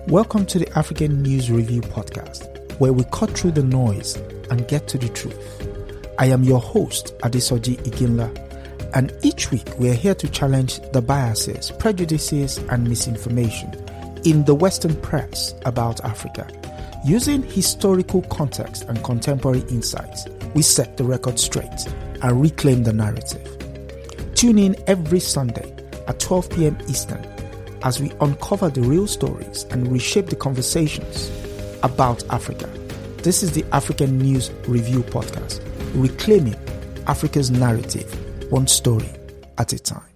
Welcome to the African News Review podcast, where we cut through the noise and get to the truth. I am your host, Adesoji Iginla, and each week we are here to challenge the biases, prejudices, and misinformation in the Western press about Africa. Using historical context and contemporary insights, we set the record straight and reclaim the narrative. Tune in every Sunday at 12 p.m. Eastern as we uncover the real stories and reshape the conversations about Africa. This is the African News Review podcast, reclaiming Africa's narrative, one story at a time.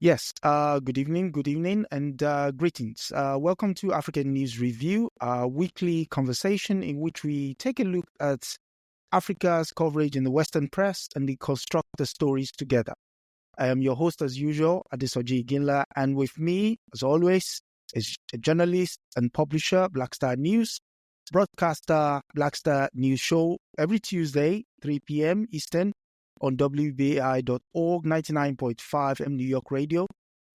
Yes, good evening, and greetings. Welcome to African News Review, a weekly conversation in which we take a look at Africa's coverage in the Western press and deconstruct the stories together. I am your host, as usual, Adesoji Iginla, and with me, as always, is a journalist and publisher, Black Star News, broadcaster, Black Star News Show, every Tuesday, 3 p.m. Eastern, on WBAI.org, 99.5 M New York Radio.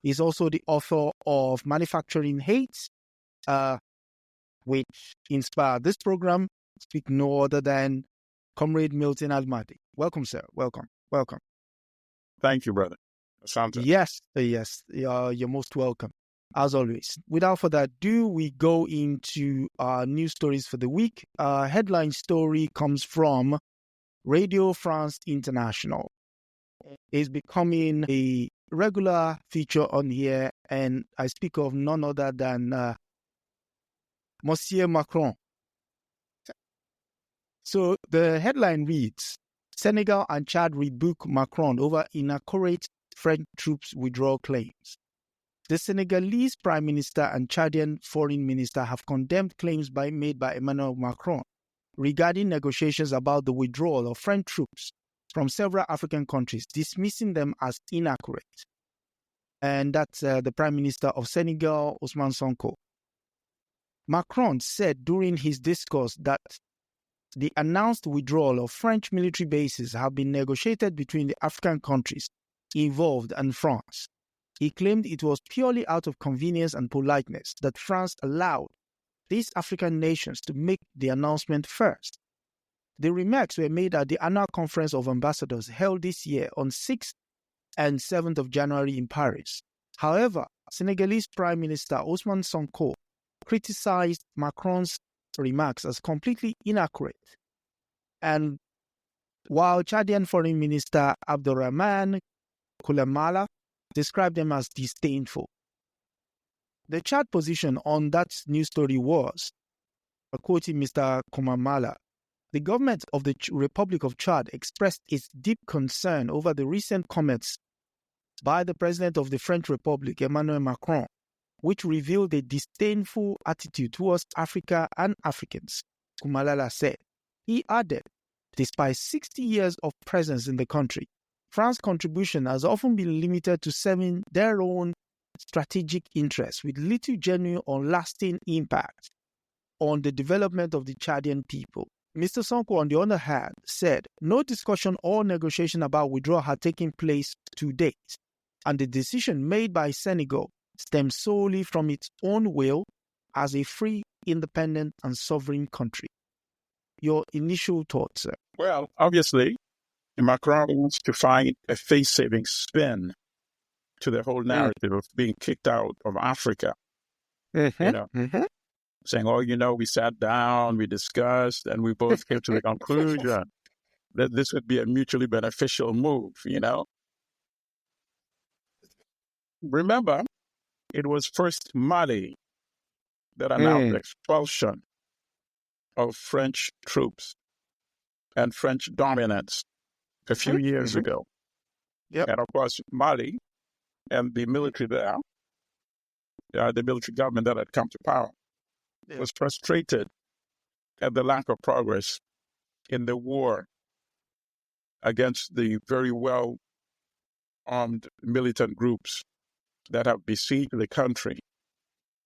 He's also the author of Manufacturing Hate, which inspired this program. Speak no other than Comrade Milton Allimadi. Welcome, sir. Welcome. Thank you, brother. Asante. Yes, you're most welcome, as always. Without further ado, we go into our news stories for the week. Our headline story comes from Radio France International. It's becoming a regular feature on here, and I speak of none other than Monsieur Macron. So the headline reads, Senegal and Chad rebuke Macron over inaccurate French troops withdrawal claims. The Senegalese Prime Minister and Chadian Foreign Minister have condemned claims made by Emmanuel Macron regarding negotiations about the withdrawal of French troops from several African countries, dismissing them as inaccurate. And that's the Prime Minister of Senegal, Ousmane Sonko. Macron said during his discourse that the announced withdrawal of French military bases have been negotiated between the African countries involved and France. He claimed it was purely out of convenience and politeness that France allowed these African nations to make the announcement first. The remarks were made at the annual conference of ambassadors held this year on 6th and 7th of January in Paris. However, Senegalese Prime Minister Ousmane Sonko criticized Macron's remarks as completely inaccurate. And while Chadian Foreign Minister Abdourahmane Koulamala described them as disdainful. The Chad position on that news story was, quoting Mr. Koulamala, the government of the Republic of Chad expressed its deep concern over the recent comments by the President of the French Republic, Emmanuel Macron, which revealed a disdainful attitude towards Africa and Africans, Koulamala said. He added, despite 60 years of presence in the country, France's contribution has often been limited to serving their own strategic interests with little genuine or lasting impact on the development of the Chadian people. Mr. Sonko, on the other hand, said no discussion or negotiation about withdrawal had taken place to date, and the decision made by Senegal stems solely from its own will as a free, independent, and sovereign country. Your initial thoughts, sir? Well, obviously, Macron wants to find a face-saving spin to the whole narrative of being kicked out of Africa. Saying, we sat down, we discussed, and we both came to the conclusion that this would be a mutually beneficial move, Remember, it was first Mali that announced the expulsion of French troops and French dominance a few years ago. Yep. And of course, Mali and the military there, the military government that had come to power, was frustrated at the lack of progress in the war against the very well-armed militant groups that have besieged the country.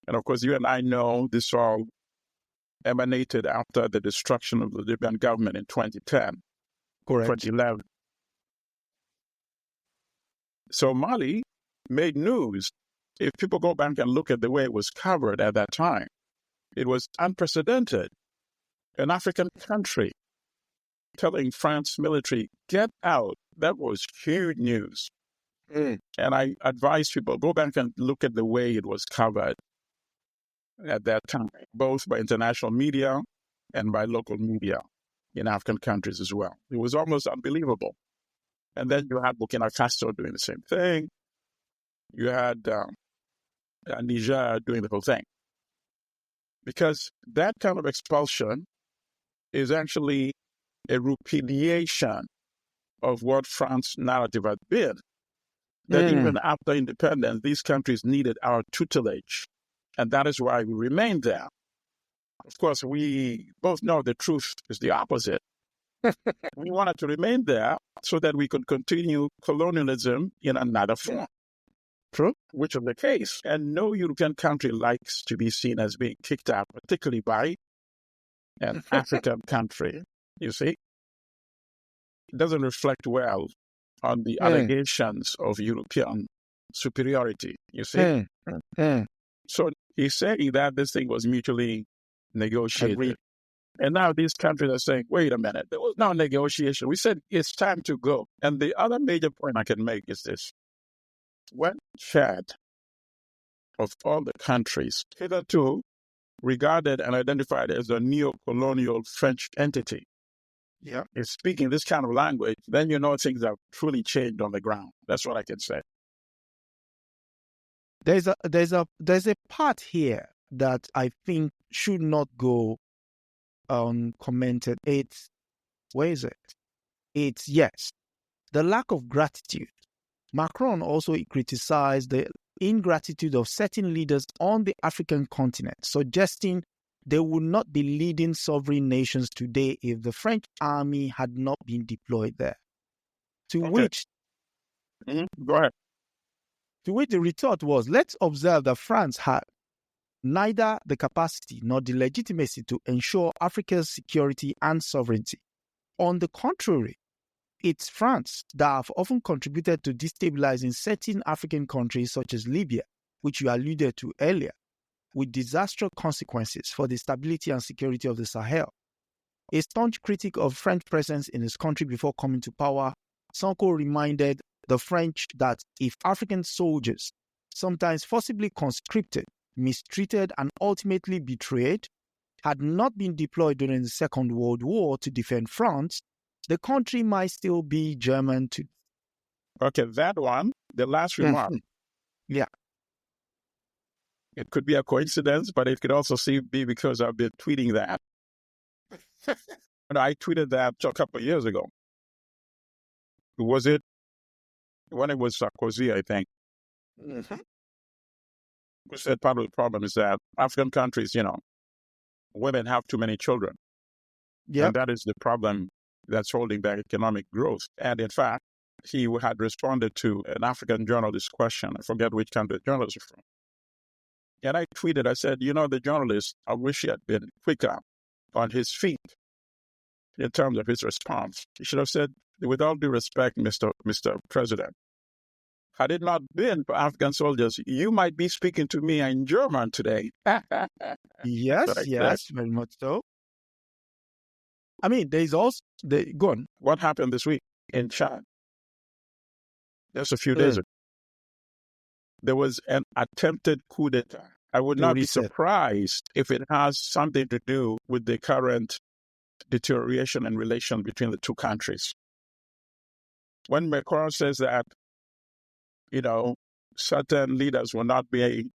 And of course, you and I know this all emanated after the destruction of the Libyan government in 2010, Correct. 2011. So Mali made news if people go back and look at the way it was covered at that time, it was unprecedented. An African country telling France military, get out. That was huge news. And I advise people, go back and look at the way it was covered at that time, both by international media and by local media in African countries as well. It was almost unbelievable. And then you had Burkina Faso doing the same thing. You had Niger doing the whole thing. Because that kind of expulsion is actually a repudiation of what France's narrative had been. That even after independence, these countries needed our tutelage. And that is why we remained there. Of course, we both know the truth is the opposite. We wanted to remain there so that we could continue colonialism in another form. True. Which is the case. And no European country likes to be seen as being kicked out, particularly by an African country. You see? It doesn't reflect well on the allegations of European superiority. You see? So he's saying that this thing was mutually negotiated. Agreed. And now these countries are saying, wait a minute, there was no negotiation. We said it's time to go. And the other major point I can make is this. When Chad, of all the countries, hitherto regarded and identified as a neo-colonial French entity, is speaking this kind of language, then you know things have truly changed on the ground. That's what I can say. There's a part here that I think should not go uncommented. Where is it? It's the lack of gratitude. Macron also criticized the ingratitude of certain leaders on the African continent, suggesting they would not be leading sovereign nations today if the French army had not been deployed there. Which Go ahead. To which the retort was, let's observe that France had neither the capacity nor the legitimacy to ensure Africa's security and sovereignty. On the contrary, it's France that have often contributed to destabilizing certain African countries such as Libya, which you alluded to earlier, with disastrous consequences for the stability and security of the Sahel. A staunch critic of French presence in his country before coming to power, Sonko reminded the French that if African soldiers, sometimes forcibly conscripted, mistreated, and ultimately betrayed, had not been deployed during the Second World War to defend France, the country might still be German too. Okay, that one, the last remark. Yeah. It could be a coincidence, but it could also be because I've been tweeting that. I tweeted that a couple of years ago. Was it when it was Sarkozy, I think? Who said part of the problem is that African countries, women have too many children. And that is the problem that's holding back economic growth. And in fact, he had responded to an African journalist's question. I forget which country the journalist was from. And I tweeted, I said, the journalist, I wish he had been quicker on his feet in terms of his response. He should have said, with all due respect, Mr. President, had it not been for African soldiers, you might be speaking to me in German today. Yes, very much so. I mean, there's also, go on. What happened this week in Chad? Just a few days ago. There was an attempted coup d'etat. I would not be surprised if it has something to do with the current deterioration in relations between the two countries. When Macron says that, certain leaders will not be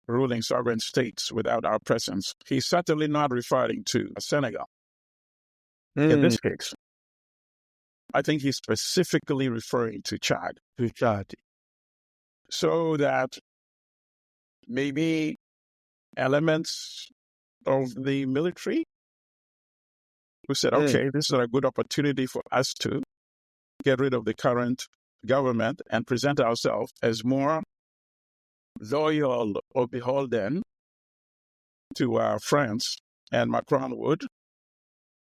ruling sovereign states without our presence, he's certainly not referring to Senegal. In this case, I think he's specifically referring to Chad. So that maybe elements of the military who said, okay, this is a good opportunity for us to get rid of the current government and present ourselves as more loyal or beholden to our friends, and Macron would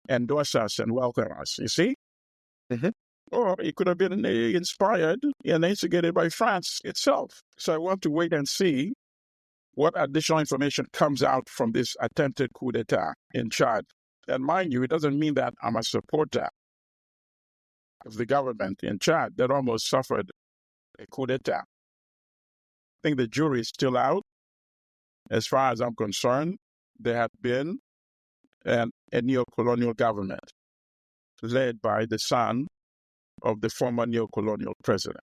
endorse us and welcome us, you see? or it could have been inspired and instigated by France itself. So I want to wait and see what additional information comes out from this attempted coup d'etat in Chad. And mind you, it doesn't mean that I'm a supporter of the government in Chad that almost suffered a coup d'etat. I think the jury is still out. As far as I'm concerned, there had been a neo-colonial government led by the son of the former neo-colonial president,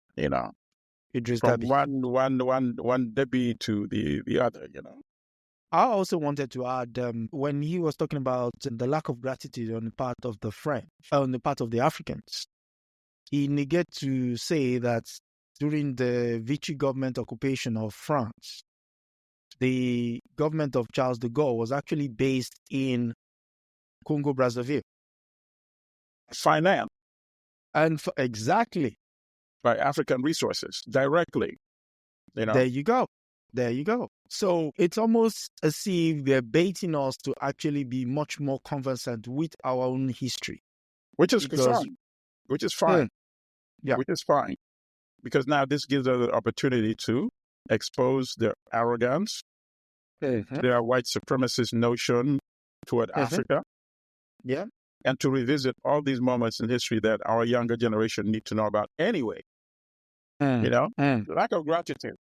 Idris from Deby. one Deby to the other, I also wanted to add, when he was talking about the lack of gratitude on the part of the French, on the part of the Africans, he neglected to say that during the Vichy government occupation of France, the government of Charles de Gaulle was actually based in Congo-Brazzaville. Financed. And exactly. By African resources, directly. There you go. So it's almost as if they're baiting us to actually be much more conversant with our own history. Which is fine. Which is fine. Yeah. Which is fine. Because now this gives us an opportunity to expose their arrogance, their white supremacist notion toward Africa. Yeah. And to revisit all these moments in history that our younger generation need to know about anyway. Lack of gratitude.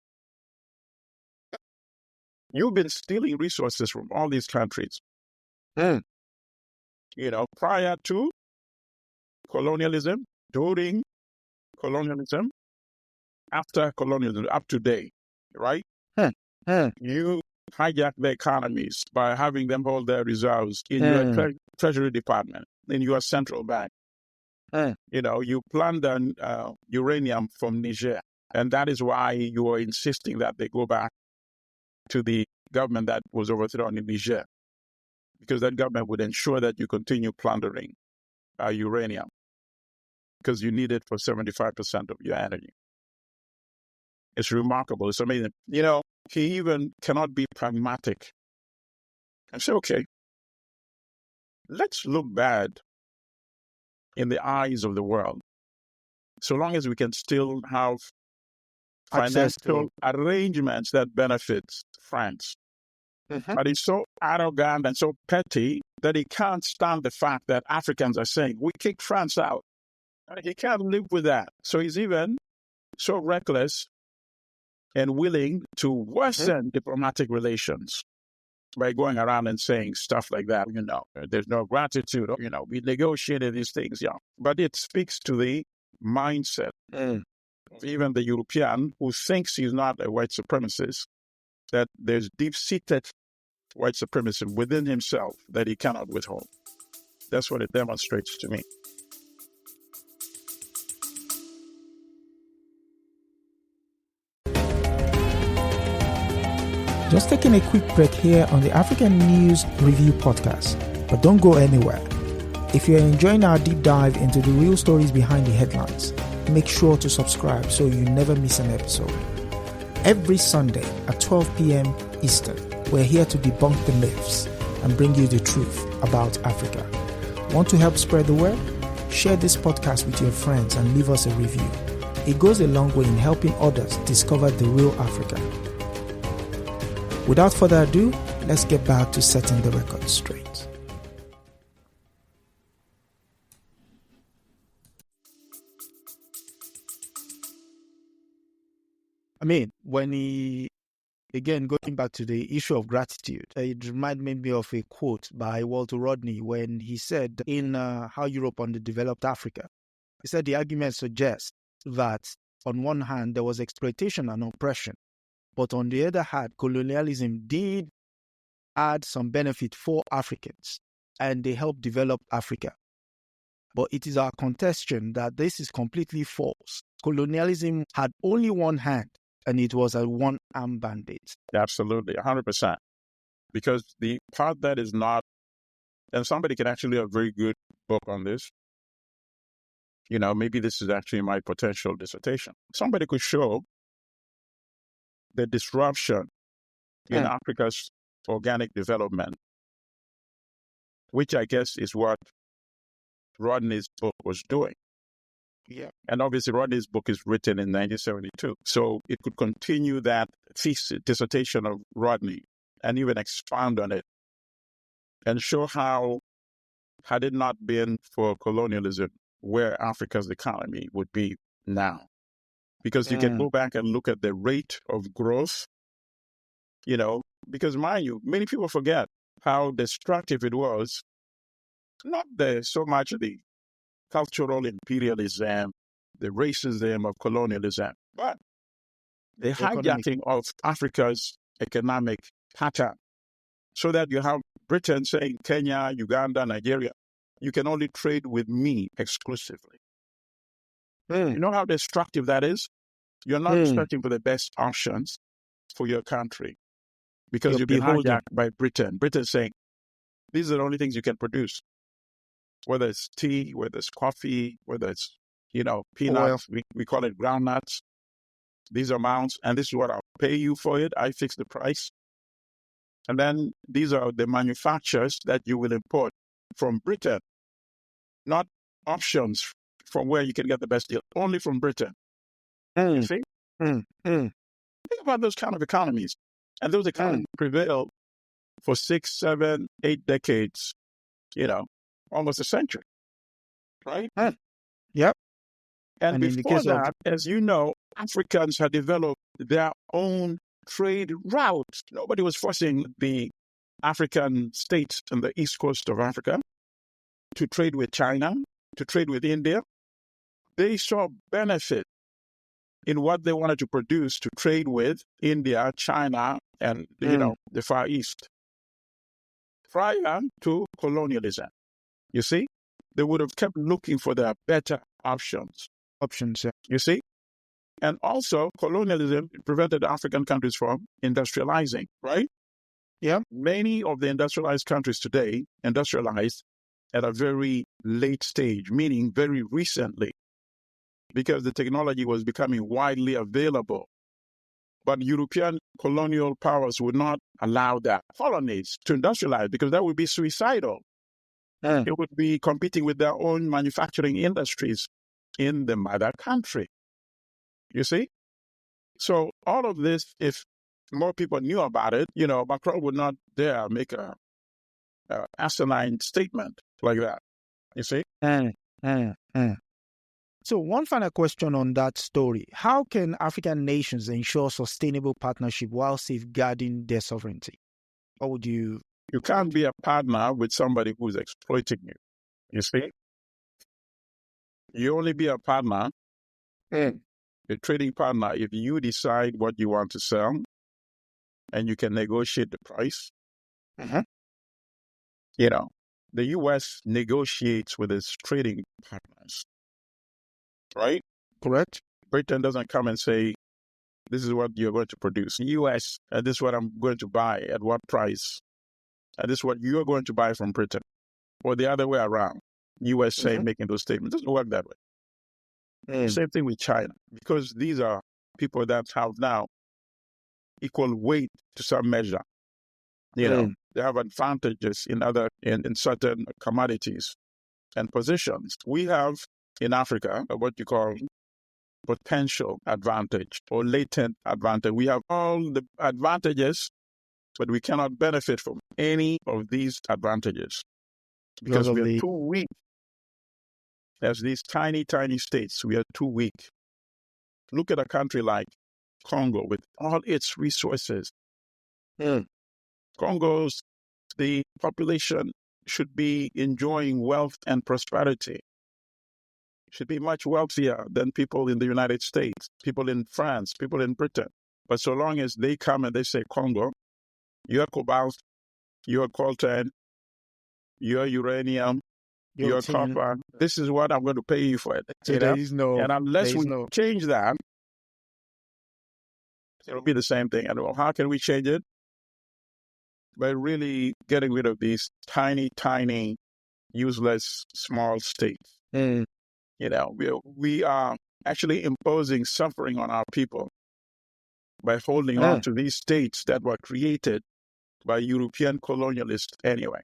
You've been stealing resources from all these countries. Prior to colonialism, during colonialism, after colonialism, up to date, right? You hijack the economies by having them hold their reserves in your Treasury Department, in your central bank. You plunder uranium from Niger, and that is why you are insisting that they go back to the government that was overthrown in Niger, because that government would ensure that you continue plundering uranium, because you need it for 75% of your energy. It's remarkable. It's amazing. He even cannot be pragmatic and say, okay, let's look bad in the eyes of the world, so long as we can still have financial arrangements that benefit France. But he's so arrogant and so petty that he can't stand the fact that Africans are saying, we kicked France out. He can't live with that. So he's even so reckless and willing to worsen diplomatic relations by going around and saying stuff like that. There's no gratitude. We negotiated these things. But it speaks to the mindset of even the European who thinks he's not a white supremacist, that there's deep-seated white supremacy within himself that he cannot withhold. That's what it demonstrates to me. Just taking a quick break here on the African News Review podcast, but don't go anywhere. If you're enjoying our deep dive into the real stories behind the headlines, make sure to subscribe so you never miss an episode. Every Sunday at 12 p.m. Eastern, we're here to debunk the myths and bring you the truth about Africa. Want to help spread the word? Share this podcast with your friends and leave us a review. It goes a long way in helping others discover the real Africa. Without further ado, let's get back to setting the record straight. When going back to the issue of gratitude, it reminded me of a quote by Walter Rodney when he said in How Europe Underdeveloped Africa, he said the argument suggests that on one hand there was exploitation and oppression, but on the other hand, colonialism did add some benefit for Africans, and they helped develop Africa. But it is our contention that this is completely false. Colonialism had only one hand, and it was a one-arm bandit. Absolutely, 100%. Because the part that is not, and somebody can actually have a very good book on this. Maybe this is actually my potential dissertation. Somebody could show the disruption in Africa's organic development, which I guess is what Rodney's book was doing. Yeah. And obviously, Rodney's book is written in 1972. So it could continue that thesis, dissertation of Rodney and even expand on it and show how, had it not been for colonialism, where Africa's economy would be now. Because you can go back and look at the rate of growth, because mind you, many people forget how destructive it was, not so much the cultural imperialism, the racism of colonialism, but the hijacking of Africa's economic pattern. So that you have Britain saying, Kenya, Uganda, Nigeria, you can only trade with me exclusively. You know how destructive that is? You're not searching for the best options for your country because you've been hijacked by Britain. Britain saying, these are the only things you can produce. Whether it's tea, whether it's coffee, whether it's, peanuts, we call it groundnuts. These amounts, and this is what I'll pay you for it. I fix the price. And then these are the manufacturers that you will import from Britain, not options from where you can get the best deal, only from Britain. You see? Think about those kind of economies. And those economies prevailed for 6, 7, 8 decades, almost a century, right? Yep. And before that, as you know, Africans had developed their own trade routes. Nobody was forcing the African states on the east coast of Africa to trade with China, to trade with India. They saw benefit in what they wanted to produce to trade with India, China, and, the Far East. Prior to colonialism, you see, they would have kept looking for their better options. Yeah. You see? And also, colonialism prevented African countries from industrializing, right? Yeah. Many of the industrialized countries today industrialized at a very late stage, meaning very recently, because the technology was becoming widely available. But European colonial powers would not allow their colonies to industrialize because that would be suicidal. It would be competing with their own manufacturing industries in the mother country. You see? So all of this, if more people knew about it, Macron would not dare make a asinine statement like that. You see? So one final question on that story. How can African nations ensure sustainable partnership while safeguarding their sovereignty? Or would you... You can't be a partner with somebody who's exploiting you. You see? You only be a partner, a trading partner, if you decide what you want to sell and you can negotiate the price. The U.S. negotiates with its trading partners. Right? Correct. Britain doesn't come and say, this is what you're going to produce. U.S., this is what I'm going to buy, at what price. And this is what you're going to buy from Britain. Or the other way around. USA making those statements. It doesn't work that way. Same thing with China. Because these are people that have now equal weight to some measure. They have advantages in certain commodities and positions. We have in Africa what you call potential advantage or latent advantage. We have all the advantages, but we cannot benefit from any of these advantages because we are too weak. As these tiny, tiny states, we are too weak. Look at a country like Congo with all its resources. Congo's, the population should be enjoying wealth and prosperity. Should be much wealthier than people in the United States, people in France, people in Britain. But so long as they come and they say, Congo, your cobalt, your coltan, your uranium, your copper, this is what I'm going to pay you for it. So there is no... And unless we change that, it'll be the same thing. And how can we change it? By really getting rid of these tiny, tiny, useless, small states. We are actually imposing suffering on our people by holding on to these states that were created by European colonialists anyway.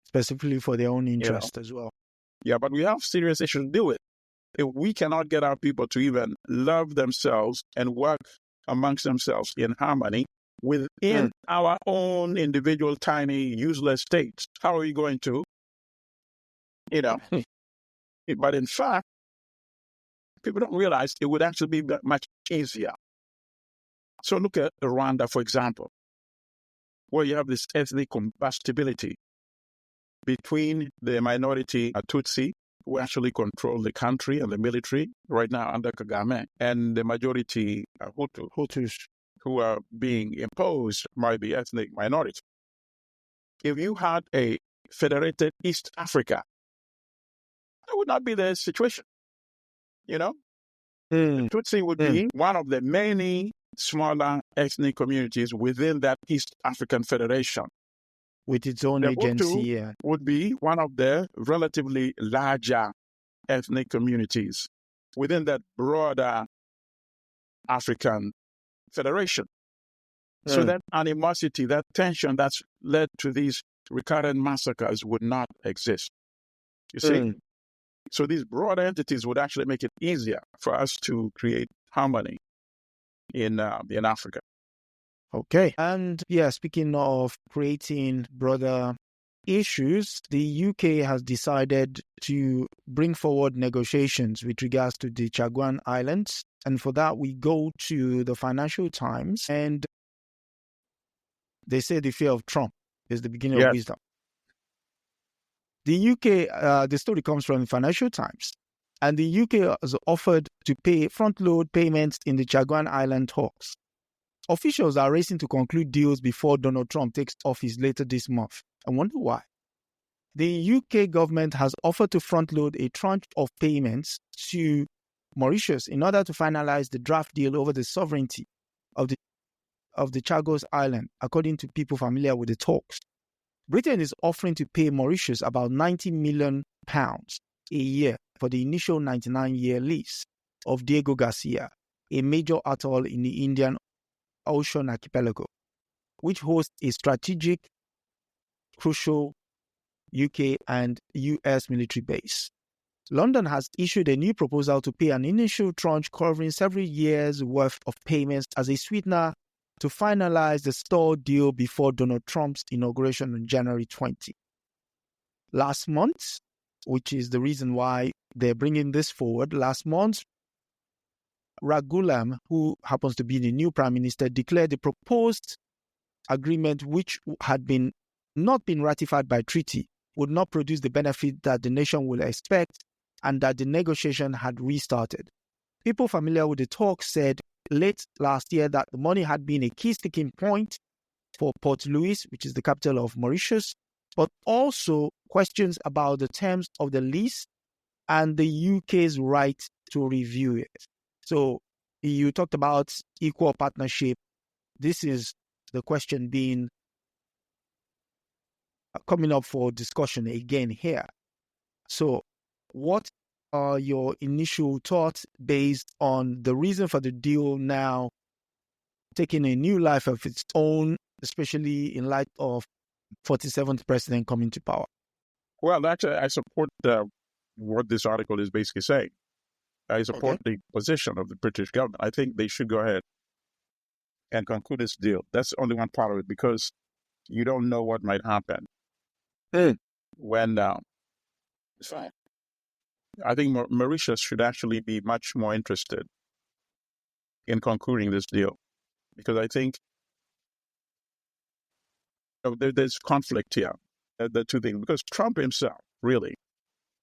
Specifically for their own interest as well. Yeah, but we have serious issues to deal with. if we cannot get our people to even love themselves and work amongst themselves in harmony within our own individual tiny useless states, how are we going to, but in fact, people don't realize it would actually be much easier. So look at Rwanda, for example, where you have this ethnic combustibility between the minority Tutsi, who actually control the country and the military right now under Kagame, and the majority Hutus, who are being imposed by the ethnic minority. If you had a federated East Africa, that would not be the situation. The Tutsi would be one of the many smaller ethnic communities within that East African Federation. With its own The agency, Hutu would be one of the relatively larger ethnic communities within that broader African Federation. So that animosity, that tension that's led to these recurrent massacres would not exist. You see? So these broad entities would actually make it easier for us to create harmony in Africa. Okay. And speaking of creating broader issues, the UK has decided to bring forward negotiations with regards to the Chagos Islands. And for that, we go to the Financial Times, and they say the fear of Trump is the beginning of wisdom. The UK, the story comes from the Financial Times, and the UK has offered to pay front-load payments in the Chagos Island talks. Officials are racing to conclude deals before Donald Trump takes office later this month. I wonder why. The UK government has offered to front-load a tranche of payments to Mauritius in order to finalize the draft deal over the sovereignty of the Chagos Island, according to people familiar with the talks. Britain is offering to pay Mauritius about £90 million a year for the initial 99-year lease of Diego Garcia, a major atoll in the Indian Ocean archipelago, which hosts a strategic, crucial UK and US military base. London has issued a new proposal to pay an initial tranche covering several years' worth of payments as a sweetener to finalize the stalled deal before Donald Trump's inauguration on January 20. Last month, which is the reason why they're bringing this forward, last month, Ragulam, who happens to be the new prime minister, declared the proposed agreement, which had not been ratified by treaty, would not produce the benefit that the nation will expect, and that the negotiation had restarted. People familiar with the talk said late last year that the money had been a key sticking point for Port Louis, which is the capital of Mauritius, but also questions about the terms of the lease and the UK's right to review it. So you talked about equal partnership. This is the question being coming up for discussion again here. So what are your initial thoughts based on the reason for the deal now taking a new life of its own, especially in light of 47th president coming to power? Well, actually, I support what this article is basically saying. I support the position of the British government. I think they should go ahead and conclude this deal. That's only one part of it, because you don't know what might happen when it's fine. I think Mauritius should actually be much more interested in concluding this deal, because I think there's conflict here. The two things, because Trump himself, really,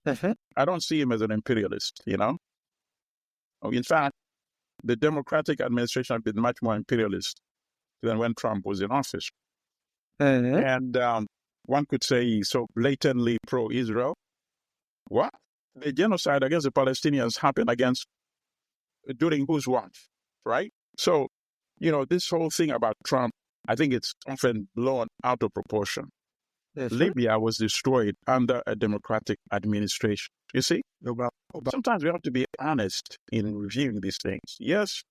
I don't see him as an imperialist, In fact, the Democratic administration has been much more imperialist than when Trump was in office. And one could say he's so blatantly pro-Israel. What? The genocide against the Palestinians happened during whose watch, right? So, this whole thing about Trump, I think it's often blown out of proportion. Libya was destroyed under a Democratic administration. You see? Sometimes we have to be honest in reviewing these things. Yes,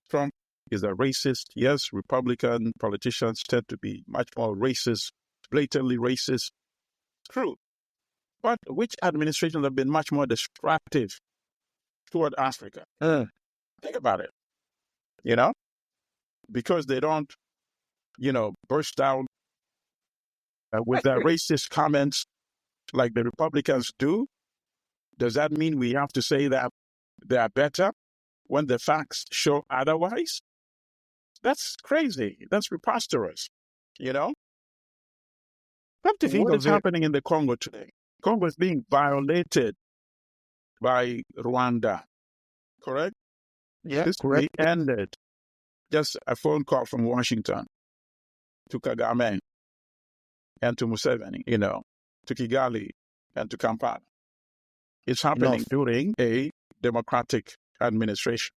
Trump is a racist. Yes, Republican politicians tend to be much more racist, blatantly racist. True. But which administrations have been much more destructive toward Africa. Think about it, because they don't, burst out with their racist comments like the Republicans do. Does that mean we have to say that they are better when the facts show otherwise? That's crazy. That's preposterous. Come to think What of is it, happening in the Congo today? Congo is being violated by Rwanda, correct? yeah, This correct. week ended. Just a phone call from Washington to Kagame and to Museveni, to Kigali and to Kampala. It's happening during a democratic administration.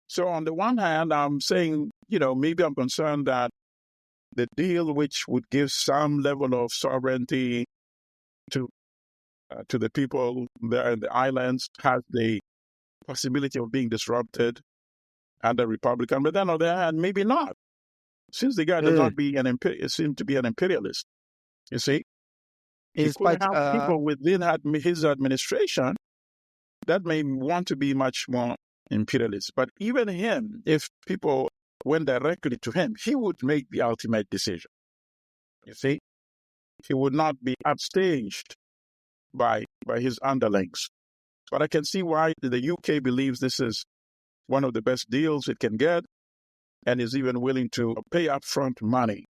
So on the one hand, I'm saying, maybe I'm concerned that the deal which would give some level of sovereignty to the people there in the islands has the possibility of being disrupted under Republican. But then on the other hand, maybe not. Since the guy does not seem to be an imperialist, you see. He could have people within his administration that may want to be much more imperialist. But even him, if people went directly to him, he would make the ultimate decision. You see, he would not be upstaged by his underlings. But I can see why the UK believes this is one of the best deals it can get and is even willing to pay upfront money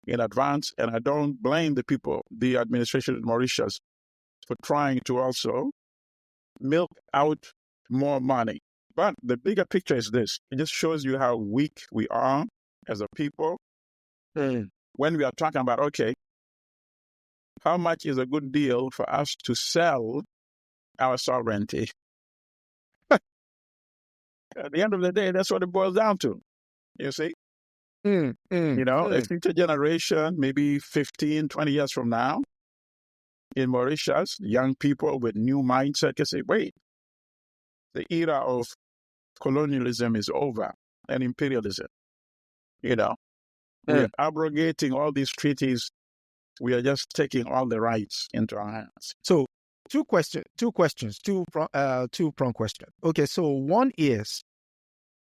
in advance. And I don't blame the administration in Mauritius, for trying to also milk out more money. But the bigger picture is this. It just shows you how weak we are as a people when we are talking about, okay, how much is a good deal for us to sell our sovereignty? At the end of the day, that's what it boils down to. You see? A future generation, maybe 15, 20 years from now, in Mauritius, young people with new mindset can say, wait, the era of colonialism is over and imperialism. We're abrogating all these treaties. We are just taking all the rights into our hands. So, two prong questions. Okay, so one is,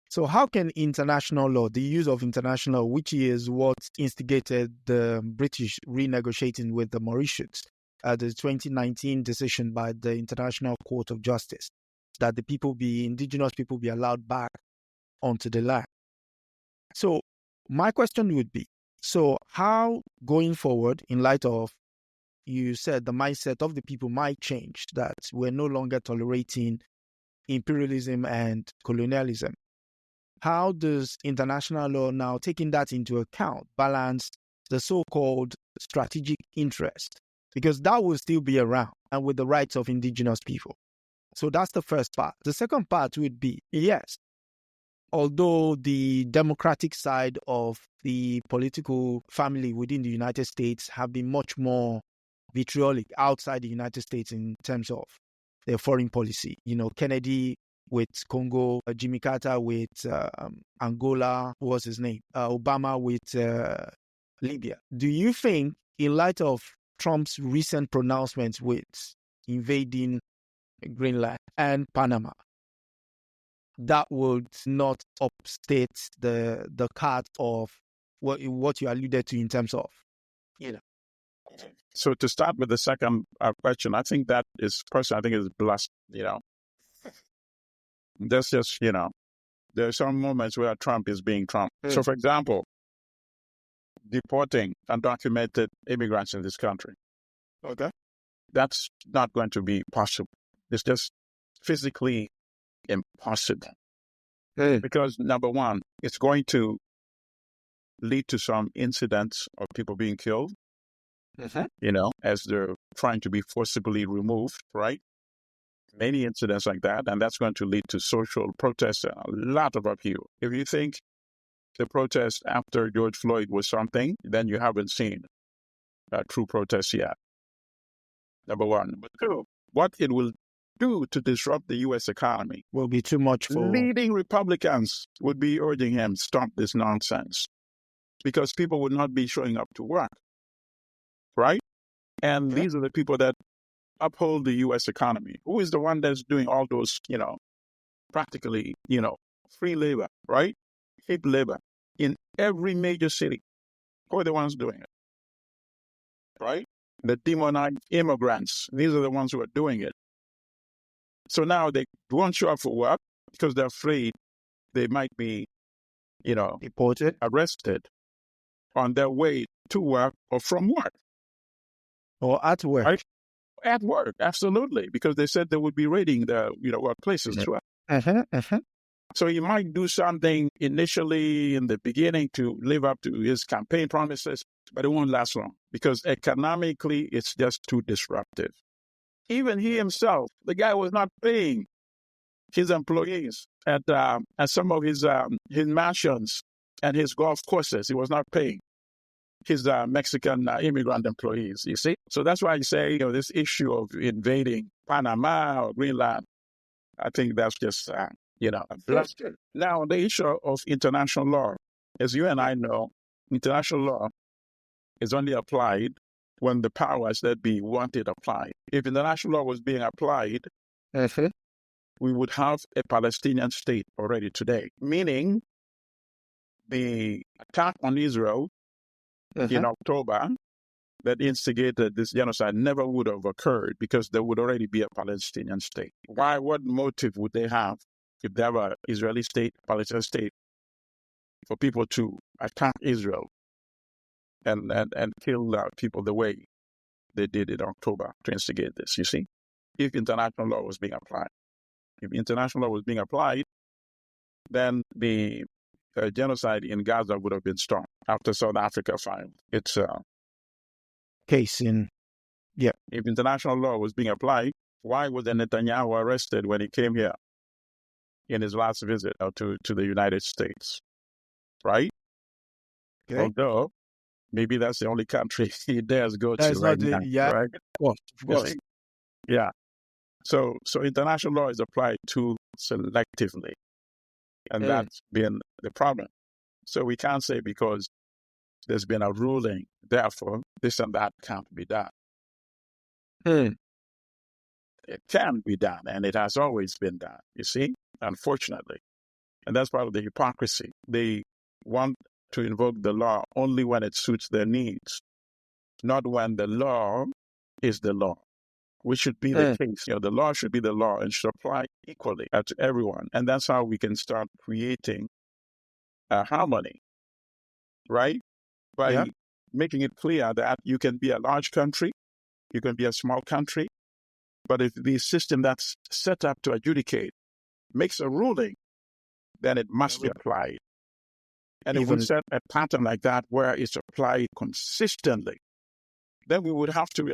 so how can international law, the use of international, which is what instigated the British renegotiating with the Mauritians, the 2019 decision by the International Court of Justice, that the indigenous people be allowed back onto the land. So my question would be, so how going forward, in light of, you said the mindset of the people might change, that we're no longer tolerating imperialism and colonialism. How does international law now, taking that into account, balance the so-called strategic interest? Because that will still be around, and with the rights of indigenous people. So that's the first part. The second part would be, yes, although the democratic side of the political family within the United States have been much more vitriolic outside the United States in terms of their foreign policy. Kennedy with Congo, Jimmy Carter with Angola, what was his name? Obama with Libya. Do you think, in light of Trump's recent pronouncements with invading Greenland and Panama, that would not upstate the card of what you alluded to in terms of, So to start with the second question, I think that is blessed, That's just, there are some moments where Trump is being Trump. So for example, deporting undocumented immigrants in this country. Okay. That's not going to be possible. It's just physically impossible. Because number one, it's going to lead to some incidents of people being killed, as they're trying to be forcibly removed, right? Many incidents like that, and that's going to lead to social protests and a lot of upheaval. If you think the protest after George Floyd was something, then you haven't seen a true protest yet. Number one. But two, what it will do to disrupt the U.S. economy will be too much for... Leading Republicans would be urging him, stop this nonsense, because people would not be showing up to work, right? And these are the people that uphold the U.S. economy? Who is the one that's doing all those, practically, free labor, right? Cheap labor in every major city? Who are the ones doing it, right? The demonized immigrants. These are the ones who are doing it. So now they won't show up for work because they're afraid they might be, deported, arrested on their way to work or from work. or at work. Right? At work, absolutely, because they said they would be raiding the, workplaces as well. So he might do something initially in the beginning to live up to his campaign promises, but it won't last long because economically it's just too disruptive. Even he himself, the guy was not paying his employees at some of his mansions and his golf courses. He was not paying his Mexican immigrant employees, you see? So that's why I say, this issue of invading Panama or Greenland, I think that's just, a bluster. Now, the issue of international law, as you and I know, international law is only applied when the powers that be want it applied. If international law was being applied, we would have a Palestinian state already today, meaning the attack on Israel in October that instigated this genocide never would have occurred because there would already be a Palestinian state. Why? What motive would they have if they have an Israeli state, Palestinian state, for people to attack Israel and kill people the way they did in October to instigate this, you see? If international law was being applied. If international law was being applied, then the genocide in Gaza would have been stopped after South Africa filed its case in. Yeah. If international law was being applied, why was Netanyahu arrested when he came here in his last visit to the United States? Right? Okay. Although, maybe that's the only country he dares go to right now. Yeah, right? of course. Yeah. So international law is applied too selectively. And that's been the problem. So we can't say because there's been a ruling, therefore this and that can't be done. It can be done, and it has always been done, you see, unfortunately. And that's part of the hypocrisy. They want to invoke the law only when it suits their needs, not when the law is the law, which should be the case. The law should be the law and should apply equally to everyone. And that's how we can start creating a harmony, right? By making it clear that you can be a large country, you can be a small country, but if the system that's set up to adjudicate makes a ruling, then it must be applied. And if we set a pattern like that where it's applied consistently, then we would have to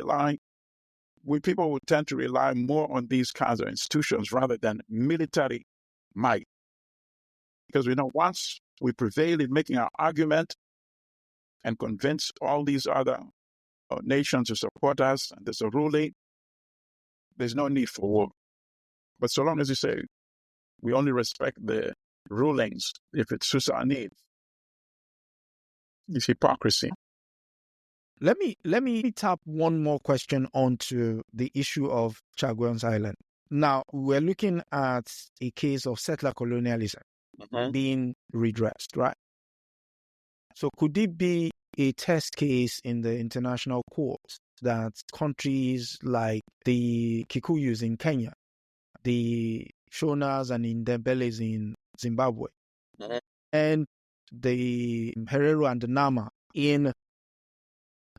people would tend to rely more on these kinds of institutions rather than military might. Because once we prevail in making our argument and convince all these other nations to support us, and there's a ruling, there's no need for war. But so long as you say, we only respect the rulings if it suits our needs, it's hypocrisy. Let me tap one more question onto the issue of Chagos Island. Now, we're looking at a case of settler colonialism being redressed, right? So could it be a test case in the international courts that countries like the Kikuyus in Kenya, the Shonas and Indembeles in Zimbabwe, and the Herero and the Nama in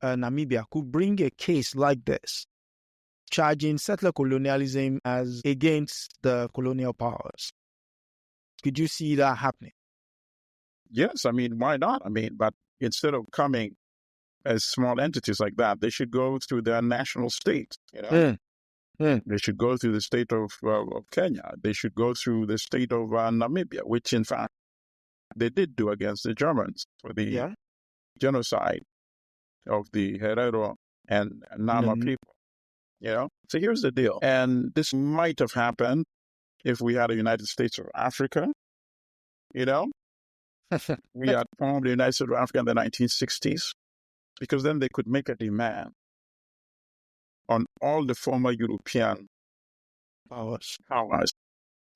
Namibia could bring a case like this, charging settler colonialism as against the colonial powers? Could you see that happening? Yes, why not? But instead of coming as small entities like that, they should go through their national state. They should go through the state of Kenya. They should go through the state of Namibia, which in fact they did do against the Germans for the genocide of the Herero and Nama people. So here's the deal. And this might have happened if we had a United States of Africa. We had formed the United States of Africa in the 1960s, because then they could make a demand on all the former European powers.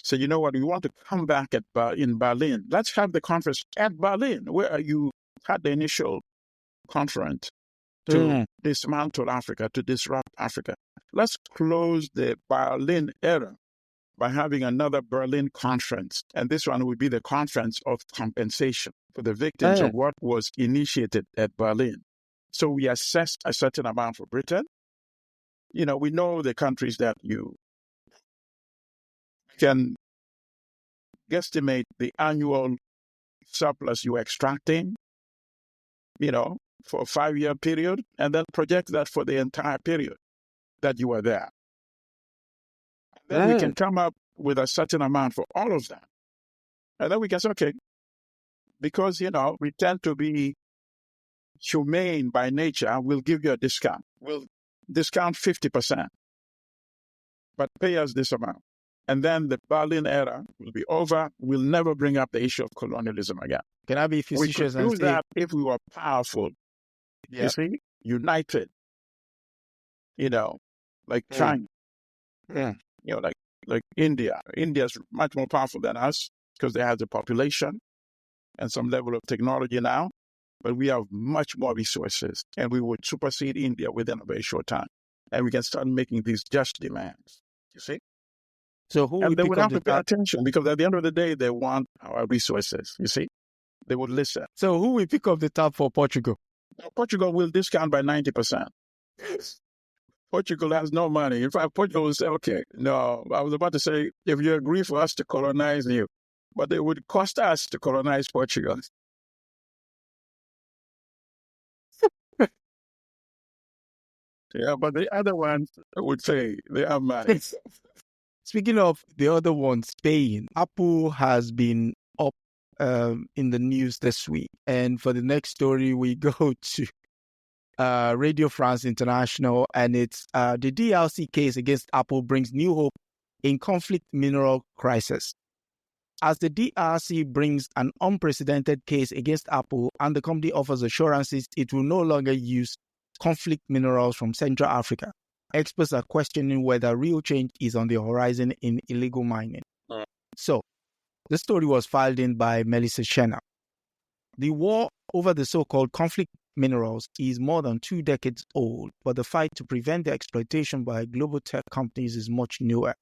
So you know what? We want to come back in Berlin. Let's have the conference at Berlin, where you had the initial conference to dismantle Africa, to disrupt Africa. Let's close the Berlin era by having another Berlin conference. And this one will be the conference of compensation for the victims of what was initiated at Berlin. So we assessed a certain amount for Britain. You know, we know the countries that you can guesstimate the annual surplus you're extracting, you know, for a 5-year period, and then project that for the entire period that you were there. Then we can come up with a certain amount for all of that. And then we can say, okay, because, you know, we tend to be humane by nature, we'll give you a discount. We'll discount 50%, but pay us this amount. And then the Berlin era will be over. We'll never bring up the issue of colonialism again. Can I be facetious and say, that if we were powerful, you see, united, you know, like China, you know, like India. India's much more powerful than us because they have the population and some level of technology now, but we have much more resources, and we would supersede India within a very short time. And we can start making these just demands, you see? So who and they would have to pay attention, because at the end of the day, they want our resources, you see? They would listen. So who will pick up the tab for Portugal? Portugal will discount by 90%. Portugal has no money. In fact, Portugal will say, okay, no, I was about to say, if you agree for us to colonize you, but it would cost us to colonize Portugal. Yeah, but the other ones would say they have money. Speaking of the other one, Spain, Apple has been up in the news this week. And for the next story, we go to Radio France International, and it's the DRC case against Apple brings new hope in conflict mineral crisis. As the DRC brings an unprecedented case against Apple and the company offers assurances it will no longer use conflict minerals from Central Africa, experts are questioning whether real change is on the horizon in illegal mining. So, the story was filed in by Melissa Shenna. The war over the so-called conflict minerals is more than 2 decades old, but the fight to prevent the exploitation by global tech companies is much newer.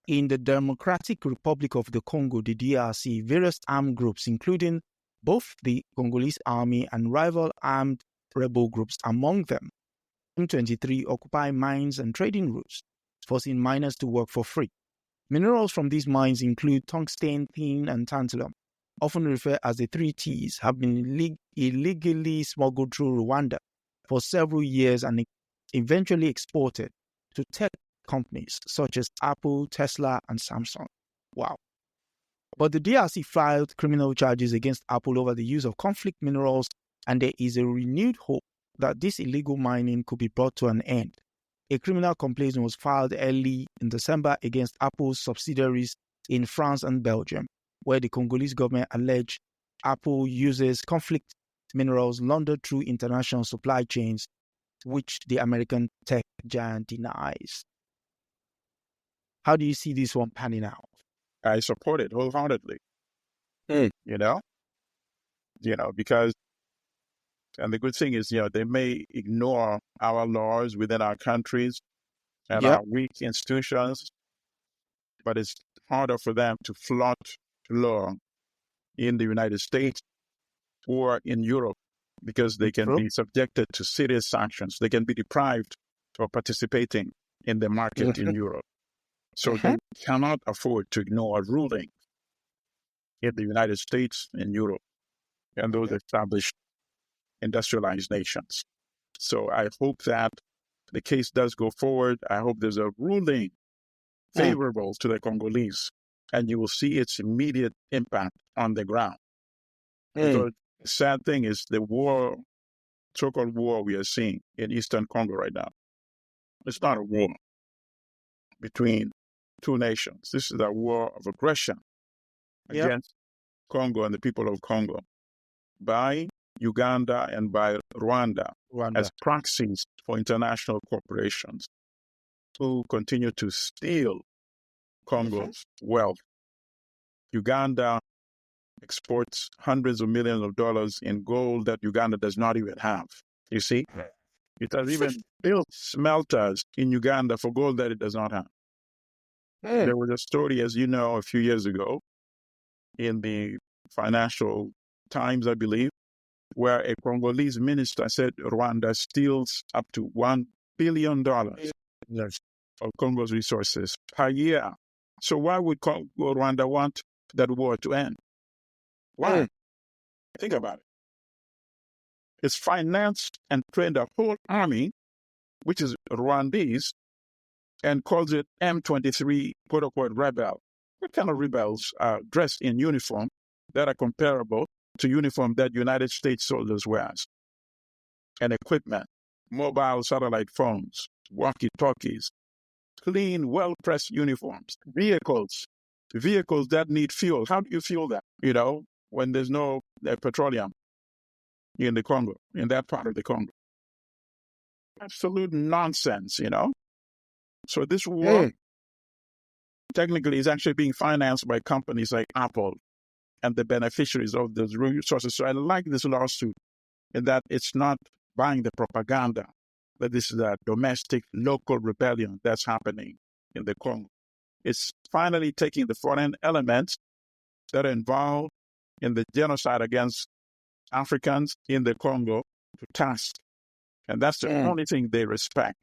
In the Democratic Republic of the Congo, the DRC, various armed groups, including both the Congolese army and rival armed rebel groups among them, M23, occupy mines and trading routes, forcing miners to work for free. Minerals from these mines include tungsten, tin, and tantalum, often referred as the 3 Ts, have been illegally smuggled through Rwanda for several years and eventually exported to tech companies such as Apple, Tesla, and Samsung. Wow. But the DRC filed criminal charges against Apple over the use of conflict minerals, and there is a renewed hope that this illegal mining could be brought to an end. A criminal complaint was filed early in December against Apple's subsidiaries in France and Belgium, where the Congolese government alleged Apple uses conflict minerals laundered through international supply chains, which the American tech giant denies. How do you see this one panning out? I support it wholeheartedly. You know, because, and the good thing is, they may ignore our laws within our countries and our weak institutions, but it's harder for them to flout law in the United States or in Europe, because they can be subjected to serious sanctions. They can be deprived of participating in the market in Europe. So they cannot afford to ignore a ruling in the United States and Europe and those established industrialized nations. So I hope that the case does go forward. I hope there's a ruling favorable to the Congolese, and you will see its immediate impact on the ground. Because the sad thing is the war, so-called war we are seeing in Eastern Congo right now, it's not a war between two nations. This is a war of aggression against Congo and the people of Congo by Uganda and by Rwanda as proxies for international corporations. who continue to steal Congo's wealth. Uganda exports hundreds of millions of dollars in gold that Uganda does not even have. You see? It has even built smelters in Uganda for gold that it does not have. There was a story, as you know, a few years ago in the Financial Times, I believe, where a Congolese minister said Rwanda steals up to $1 billion of Congo's resources per year. So why would Rwanda want that war to end? Why? Think about it. It's financed and trained a whole army, which is Rwandese, and calls it M23, quote-unquote, rebel. What kind of rebels are dressed in uniform that are comparable to uniform that United States soldiers wear? And equipment, mobile satellite phones, walkie-talkies, clean, well-pressed uniforms, vehicles that need fuel. How do you fuel that, when there's no petroleum in the Congo, in that part of the Congo? Absolute nonsense, So this war technically is actually being financed by companies like Apple and the beneficiaries of those resources. So I like this lawsuit in that it's not buying the propaganda that this is a domestic, local rebellion that's happening in the Congo. It's finally taking the foreign elements that are involved in the genocide against Africans in the Congo to task. And that's the only thing they respect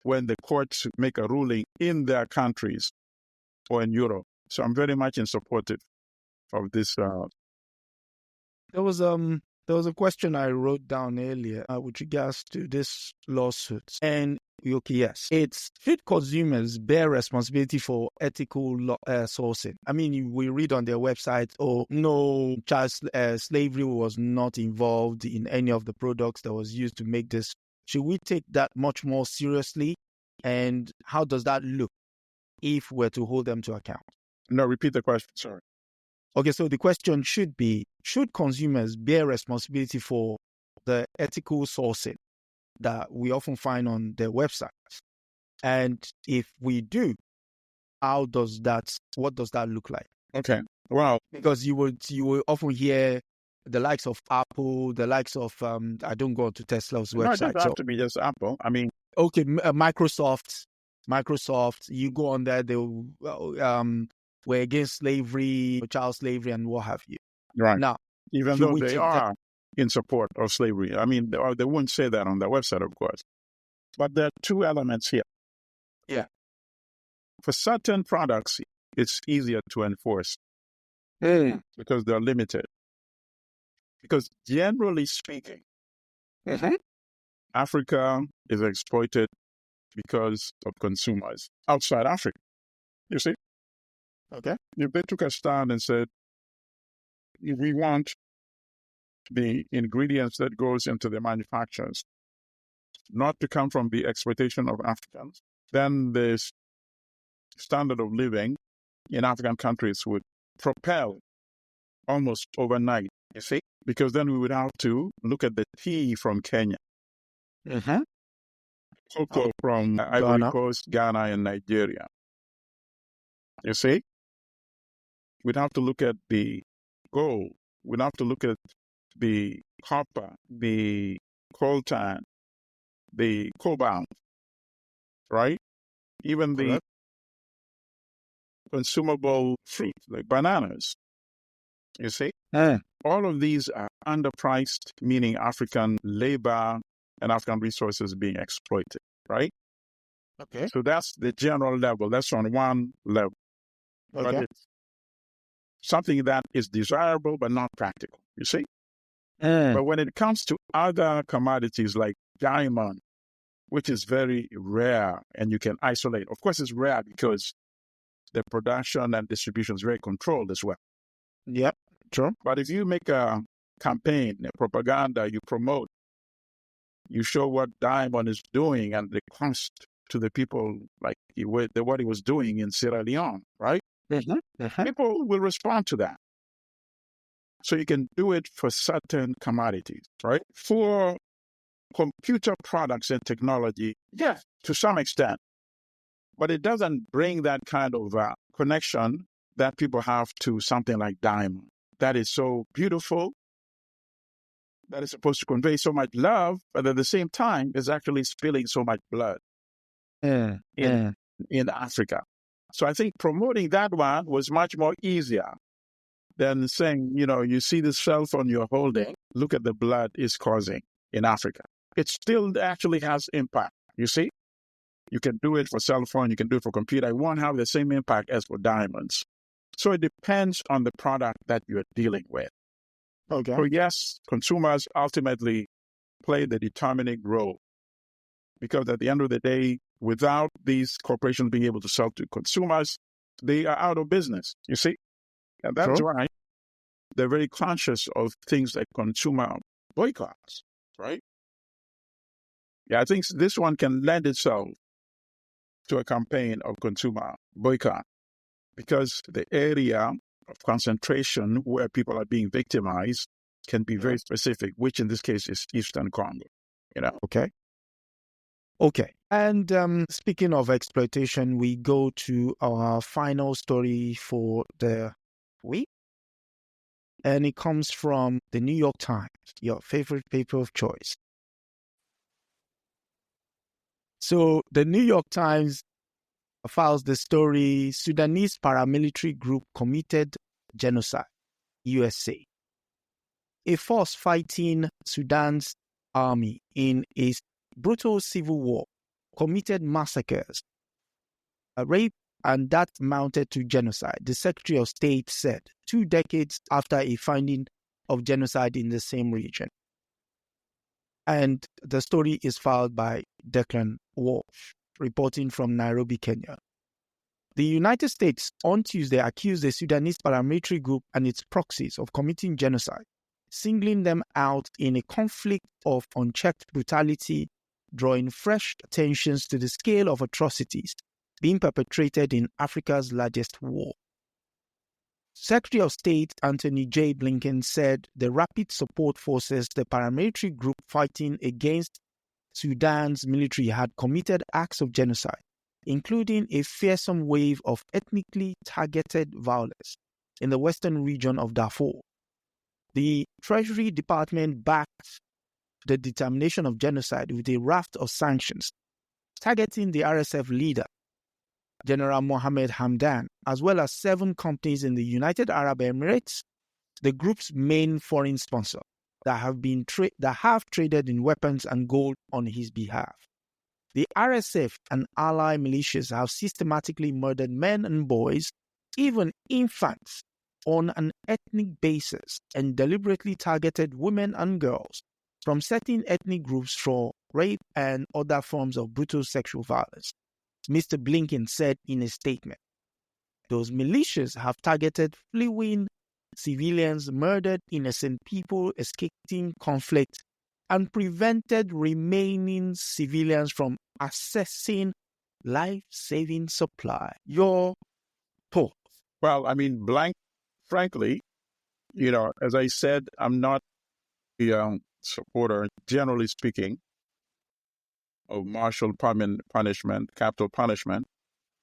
when the courts make a ruling in their countries or in Europe. So I'm very much in support of this. There was a question I wrote down earlier with regards to this lawsuit. And yes, it's should consumers bear responsibility for ethical sourcing? I mean, we read on their website, no, child slavery was not involved in any of the products that was used to make this. Should we take that much more seriously? And how does that look if we're to hold them to account? No, repeat the question. Sorry. Okay, so the question should be, should consumers bear responsibility for the ethical sourcing that we often find on their websites? And if we do, what does that look like? Okay, well, because you will often hear the likes of Apple, the likes of, I don't go to Tesla's website. No, it doesn't have to be just Apple. I mean, okay, Microsoft, you go on there, they we're against slavery, child slavery, and what have you. Right. Now, even though they are in support of slavery, I mean, they wouldn't say that on their website, of course. But there are two elements here. Yeah. For certain products, it's easier to enforce because they're limited. Because generally speaking, Africa is exploited because of consumers outside Africa. You see? Okay. If they took a stand and said, if we want the ingredients that goes into the manufacturers not to come from the exploitation of Africans, then the standard of living in African countries would propel almost overnight, you see? Because then we would have to look at the tea from Kenya, cocoa from Ivory Coast, Ghana, and Nigeria. You see? We'd have to look at the gold. We'd have to look at the copper, the coltan, the cobalt, right? Even the consumable fruit, like bananas. You see? All of these are underpriced, meaning African labor and African resources being exploited, right? Okay. So that's the general level. That's on one level. Okay. But it's something that is desirable but not practical, you see? But when it comes to other commodities like diamond, which is very rare and you can isolate. Of course, it's rare because the production and distribution is very controlled as well. Yep, true. But if you make a campaign, a propaganda, you promote, you show what diamond is doing and the cost to the people, like what he was doing in Sierra Leone, right? People will respond to that. So you can do it for certain commodities, right? For computer products and technology, yes, to some extent, but it doesn't bring that kind of connection that people have to something like diamond. That is so beautiful, that is supposed to convey so much love, but at the same time is actually spilling so much blood in Africa. So I think promoting that one was much more easier than saying, you see this cell phone you're holding, look at the blood it's causing in Africa. It still actually has impact, you see? You can do it for cell phone, you can do it for computer. It won't have the same impact as for diamonds. So it depends on the product that you're dealing with. Okay. So yes, consumers ultimately play the determining role, because at the end of the day, without these corporations being able to sell to consumers, they are out of business, you see? And that's why they're very conscious of things like consumer boycotts, right? Yeah, I think this one can lend itself to a campaign of consumer boycott, because the area of concentration where people are being victimized can be very specific, which in this case is Eastern Congo, Okay. And speaking of exploitation, we go to our final story for the week. And it comes from the New York Times, your favorite paper of choice. So the New York Times files the story, Sudanese paramilitary group committed genocide, USA. A force fighting Sudan's army in a brutal civil war committed massacres, rape, and that mounted to genocide, the Secretary of State said 2 decades after a finding of genocide in the same region. And the story is filed by Declan Walsh, reporting from Nairobi, Kenya. The United States on Tuesday accused the Sudanese paramilitary group and its proxies of committing genocide, singling them out in a conflict of unchecked brutality, drawing fresh attentions to the scale of atrocities being perpetrated in Africa's largest war. Secretary of State Anthony J. Blinken said the rapid support forces the paramilitary group fighting against Sudan's military had committed acts of genocide, including a fearsome wave of ethnically targeted violence in the western region of Darfur. The Treasury Department backed the determination of genocide with a raft of sanctions, targeting the RSF leader, General Mohammed Hamdan, as well as 7 companies in the United Arab Emirates, the group's main foreign sponsor, that have traded in weapons and gold on his behalf. The RSF and ally militias have systematically murdered men and boys, even infants, on an ethnic basis, and deliberately targeted women and girls from certain ethnic groups for rape and other forms of brutal sexual violence, Mr. Blinken said in a statement. Those militias have targeted fleeing civilians, murdered innocent people escaping conflict, and prevented remaining civilians from accessing life-saving supply. Your thoughts? Well, I mean, frankly, as I said, I'm not a supporter, generally speaking, of martial punishment, capital punishment,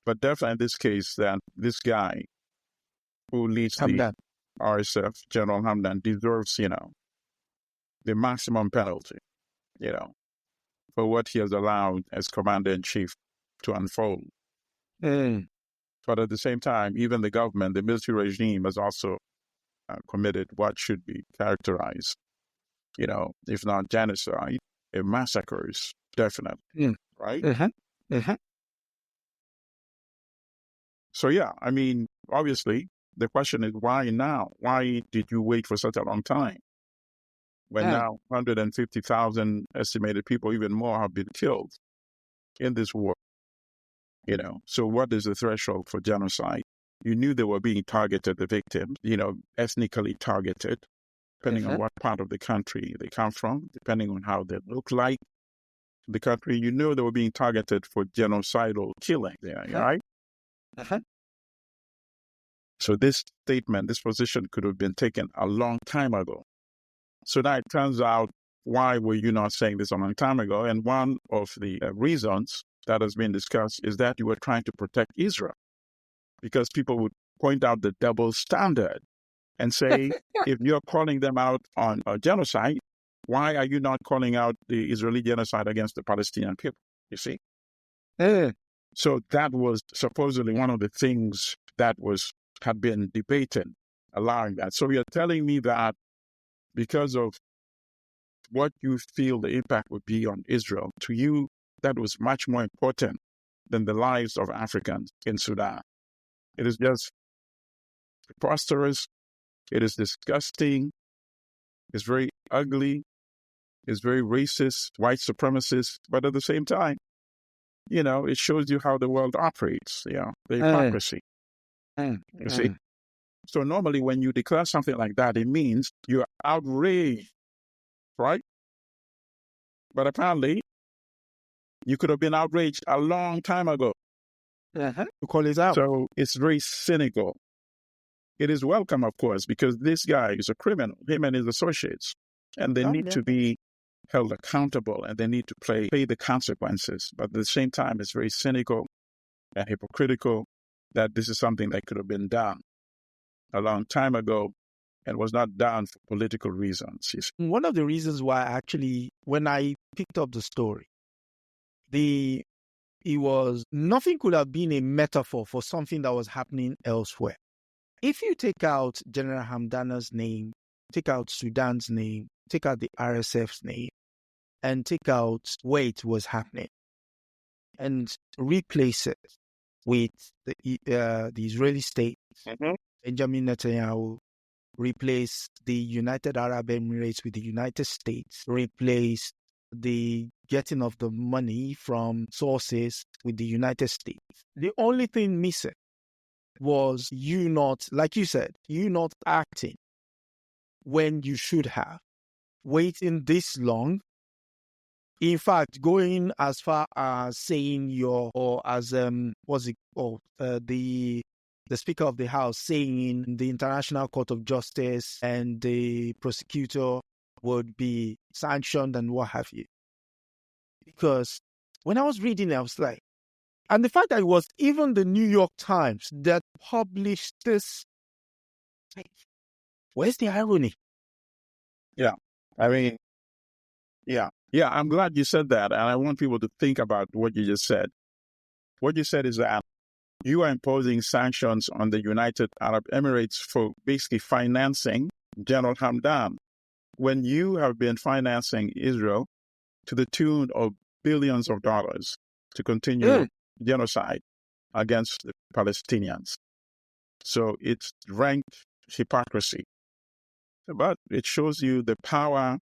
but definitely in this case, that this guy who leads the RSF, General Hamdan, deserves, the maximum penalty, for what he has allowed as Commander-in-Chief to unfold. But at the same time, even the government, the military regime, has also committed what should be characterized, if not genocide, massacres, definitely, right? So, yeah, I mean, obviously, the question is why now? Why did you wait for such a long time? When now 150,000 estimated people, even more, have been killed in this war. So what is the threshold for genocide? You knew they were being targeted, the victims, ethnically targeted, depending on what part of the country they come from, depending on how they look like the country. You knew they were being targeted for genocidal killing there, right? So this statement, this position could have been taken a long time ago. So now it turns out, why were you not saying this a long time ago? And one of the reasons that has been discussed is that you were trying to protect Israel, because people would point out the double standard and say, if you're calling them out on a genocide, why are you not calling out the Israeli genocide against the Palestinian people? You see? So that was supposedly one of the things that had been debated, allowing that. So you're telling me that because of what you feel the impact would be on Israel, to you, that was much more important than the lives of Africans in Sudan. It is just preposterous. It is disgusting. It's very ugly. It's very racist, white supremacist. But at the same time, it shows you how the world operates, the hypocrisy. You see? So normally when you declare something like that, it means you're outraged, right? But apparently, you could have been outraged a long time ago. To call it out. So it's very cynical. It is welcome, of course, because this guy is a criminal, him and his associates, and they need to be held accountable, and they need to pay the consequences. But at the same time, it's very cynical and hypocritical that this is something that could have been done a long time ago and was not done for political reasons. One of the reasons why actually, when I picked up the story, nothing could have been a metaphor for something that was happening elsewhere. If you take out General Hamdana's name, take out Sudan's name, take out the RSF's name, and take out where it was happening, and replace it with the Israeli state, Benjamin Netanyahu, replace the United Arab Emirates with the United States, replace the getting of the money from sources with the United States. The only thing missing was you not, like you said, you not acting when you should have, waiting this long. In fact, going as far as saying the Speaker of the House saying the International Court of Justice and the prosecutor would be sanctioned and what have you. Because when I was reading it, I was like, and the fact that it was even the New York Times that published this, like, where's the irony? Yeah, I mean, yeah, I'm glad you said that. And I want people to think about what you just said. What you said is that you are imposing sanctions on the United Arab Emirates for basically financing General Hamdan, when you have been financing Israel to the tune of billions of dollars to continue genocide against the Palestinians. So it's rank hypocrisy. But it shows you the power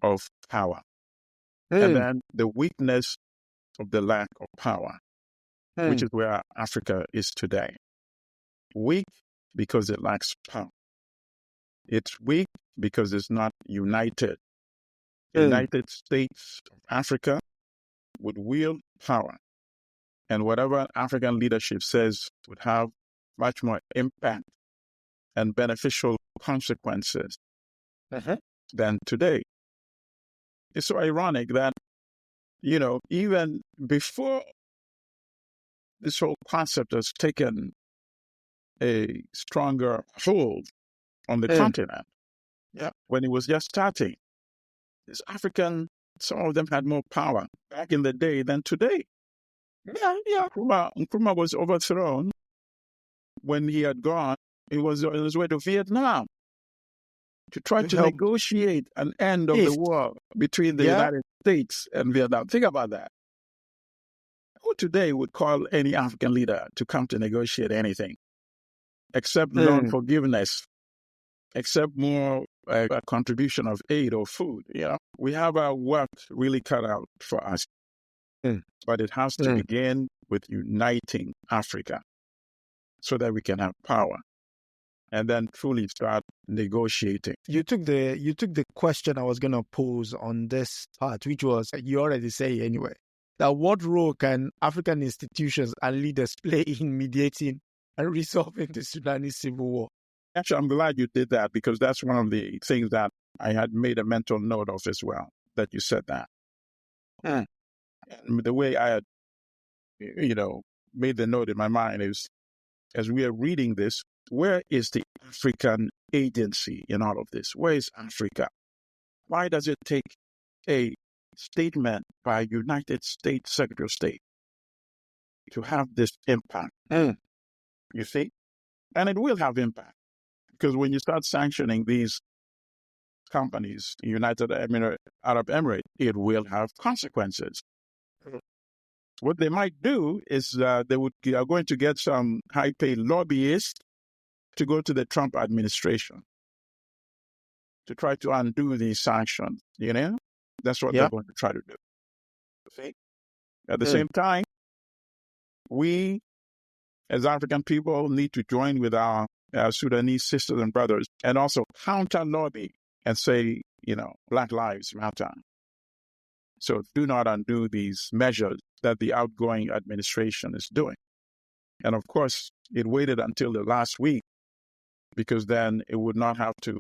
of power and then the weakness of the lack of power, which is where Africa is today. Weak because it lacks power. It's weak because it's not united. United States of Africa would wield power, and whatever African leadership says would have much more impact and beneficial consequences than today. It's so ironic that, even before this whole concept has taken a stronger hold on the continent, when it was just starting, this African, some of them had more power back in the day than today. Nkrumah was overthrown when he had gone. He was on his way to Vietnam to try to negotiate an end of the war between the United States and Vietnam. Think about that. Who today would call any African leader to come to negotiate anything except non-forgiveness, except more a contribution of aid or food? We have our work really cut out for us. But it has to begin with uniting Africa so that we can have power and then truly start negotiating. You took the question I was going to pose on this part, which was, you already say anyway, that what role can African institutions and leaders play in mediating and resolving the Sudanese civil war? Actually, I'm glad you did that, because that's one of the things that I had made a mental note of as well, that you said that. And the way I had made the note in my mind is, as we are reading this, where is the African agency in all of this? Where is Africa? Why does it take a statement by United States Secretary of State to have this impact? You see? And it will have impact, because when you start sanctioning these companies, United Arab Emirates, it will have consequences. What they might do is they are going to get some high-paid lobbyists to go to the Trump administration to try to undo these sanctions. That's what they're going to try to do. See? At the same time, we, as African people, need to join with our Sudanese sisters and brothers and also counter-lobby and say, Black Lives Matter. So do not undo these measures that the outgoing administration is doing. And of course, it waited until the last week, because then it would not have to,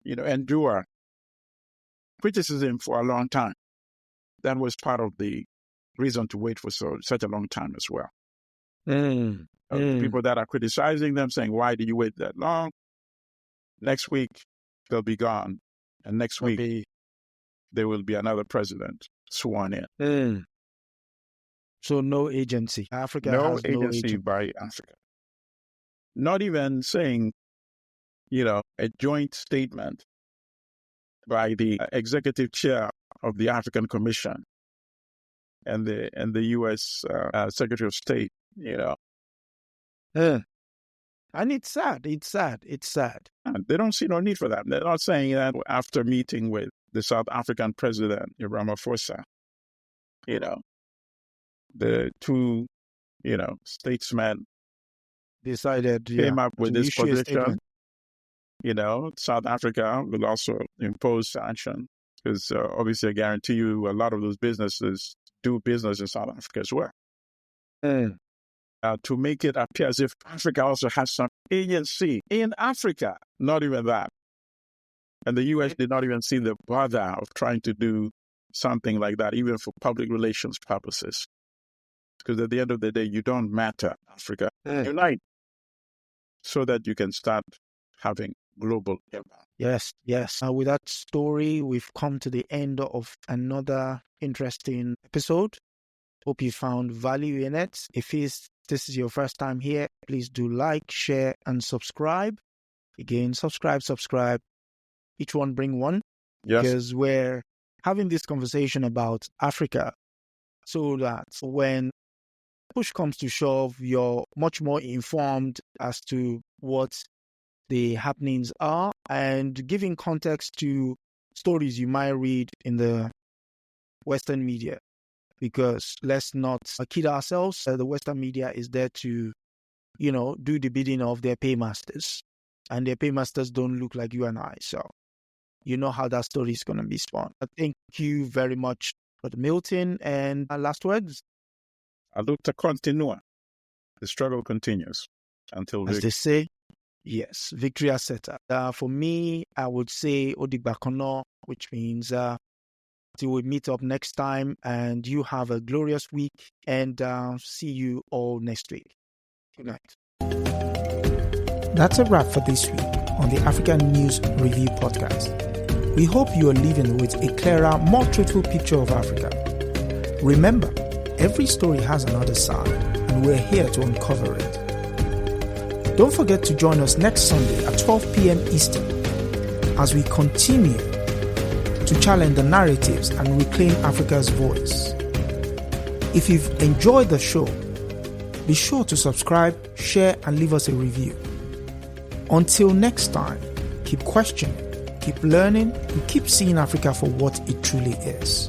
endure criticism for a long time. That was part of the reason to wait for such a long time as well. People that are criticizing them, saying, why did you wait that long? Next week, they'll be gone. And next week, there will be another president sworn in. So no agency. Africa no has agency no agency by Africa. Not even saying, a joint statement by the executive chair of the African Commission and the U.S. Secretary of State, And it's sad. It's sad. And they don't see no need for that. They're not saying that after meeting with the South African president, Ramaphosa, the two, statesmen Decided came up with this issue a position. statement. South Africa will also impose sanctions, because obviously I guarantee you a lot of those businesses do business in South Africa as well. To make it appear as if Africa also has some agency in Africa. Not even that. And the U.S. did not even see the bother of trying to do something like that, even for public relations purposes. Because at the end of the day, you don't matter, Africa. Unite so that you can start having global impact. Yes. With that story, we've come to the end of another interesting episode. Hope you found value in it. If this is your first time here, please do like, share, and subscribe. Again, subscribe. Each one bring one. Yes. Because we're having this conversation about Africa, so that when push comes to shove, you're much more informed as to what the happenings are, and giving context to stories you might read in the Western media. Because let's not kid ourselves, the Western media is there to, do the bidding of their paymasters. And their paymasters don't look like you and I. So you know how that story is going to be spun. Thank you very much, Brother Milton. And last words? La lucha continua. The struggle continues until As they say, yes, victory is settled. For me, I would say Odigbakono, which means till we meet up next time, and you have a glorious week, and see you all next week. Good night. That's a wrap for this week on the African News Review podcast. We hope you are leaving with a clearer, more truthful picture of Africa. Remember, every story has another side, and we're here to uncover it. Don't forget to join us next Sunday at 12 p.m. Eastern as we continue to challenge the narratives and reclaim Africa's voice. If you've enjoyed the show, be sure to subscribe, share, and leave us a review. Until next time, keep questioning, keep learning, and keep seeing Africa for what it truly is.